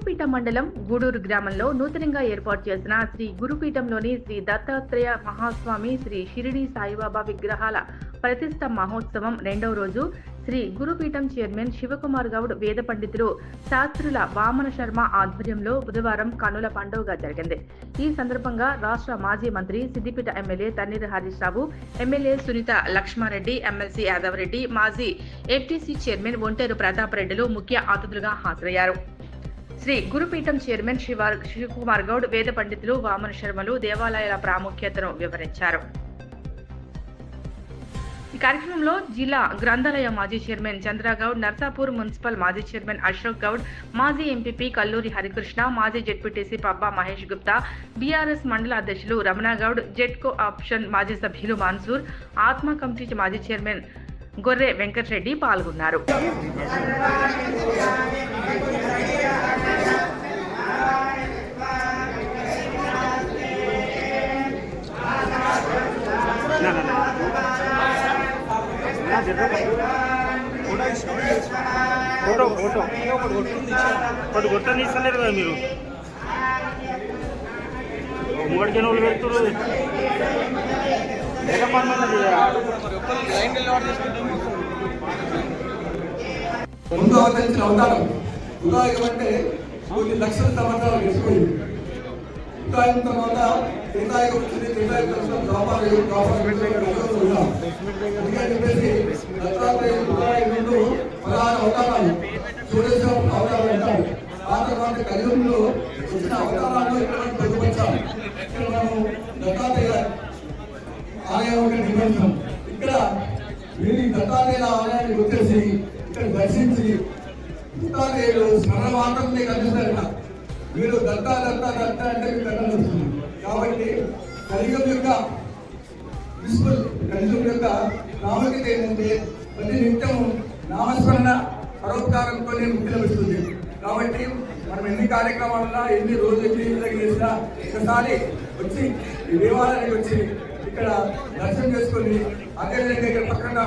గురుపీఠ మండలం గూడూరు గ్రామంలో నూతనంగా ఏర్పాటు చేసిన శ్రీ గురుపీఠంలోని శ్రీ దత్తాత్రేయ మహాస్వామి శ్రీ షిరిడి సాయిబాబా విగ్రహాల ప్రతిష్ఠ మహోత్సవం రెండవ రోజు శ్రీ గురుపీఠం చైర్మన్ శివకుమార్ గౌడ్ వేద పండితులు శాస్త్రుల వామన శర్మ ఆధ్వర్యంలో బుధవారం కన్నుల పండుగ జరిగింది. ఈ సందర్భంగా రాష్ట్ర మాజీ మంత్రి Siddipet MLA Thanneeru Harish Rao, MLA Sunitha Lakshma Reddy, MLC Yadava Reddy, మాజీ ఎఫ్టీసీ చైర్మన్ ఒంటేరు ప్రతాప్ రెడ్డిలు ముఖ్య అతిథులుగా హాజరయ్యారు. శ్రీ గురుపీఠం చైర్మన్ శివకుమార్ గౌడ్ వేద పండితులు వామన శర్మలు దేవాలయాల ప్రాముఖ్యతను వివరించారు. ఈ కార్యక్రమంలో జిల్లా గ్రంథాలయ మాజీ చైర్మన్ చంద్రగౌడ్, నర్సాపూర్ మున్సిపల్ మాజీ చైర్మన్ అశోక్ గౌడ్, మాజీ ఎంపీపీ కల్లూరి హరికృష్ణ, మాజీ జెడ్పీటీసీ పబ్బా మహేష్ గుప్తా, బీఆర్ఎస్ మండల అధ్యక్షులు రమణగౌడ్, జెడ్కో ఆప్షన్ మాజీ సభ్యులు మన్సూర్, ఆత్మ కమిటీ మాజీ చైర్మన్ గొర్రె వెంకటరెడ్డి పాల్గొన్నారు. ఫోటో ఒకటి కొట్టని ఇస్తలేరు కదా మీరు. మూడికి వాళ్ళు పెడుతున్నారు. ముందు అవతరించిన అవతారం ఉదాహరణ అంటే కొన్ని లక్షల సంవత్సరాలు గడిచిపోయింది. ఉదాహరణ తర్వాత త్రేతాయుగం వచ్చింది. త్రేతాయుగం చెప్పేసి దత్తాత్రేయుడు 16 అవతారాలు, సూర్యదేవుడు అవతారాలు అంటారు. ఆ తర్వాత కలియుగంలో వచ్చిన అవతారాల్లో ఇక్కడ పొందుపరిచాం. ఇక్కడ మనం దత్తాత్రేయ ఆలయం నిర్వహించాం. ఇక్కడ మీరు ఈ దత్తాత్రేయ ఆలయానికి వచ్చేసి ఇక్కడ దర్శించి దత్తాత్రేయుడు స్మరణ మాత్రమే కనిపిస్తారట. మీరు దత్త దత్త దత్త అంటే మీకు దత్తం వస్తుంది. కాబట్టి కలియుగం యొక్క కలియుగం యొక్క ప్రాముఖ్యత ఏంటంటే ప్రతి నిత్యం నామస్మరణ పరోపకారంతో ముక్తి లభిస్తుంది. కాబట్టి మనం ఎన్ని కార్యక్రమాలన్నా ఎన్ని రోజులు చేసినా ఒకసారి వచ్చి ఈ దేవాలయానికి వచ్చి ఇక్కడ దర్శనం చేసుకొని అదే ఇక్కడ పక్కన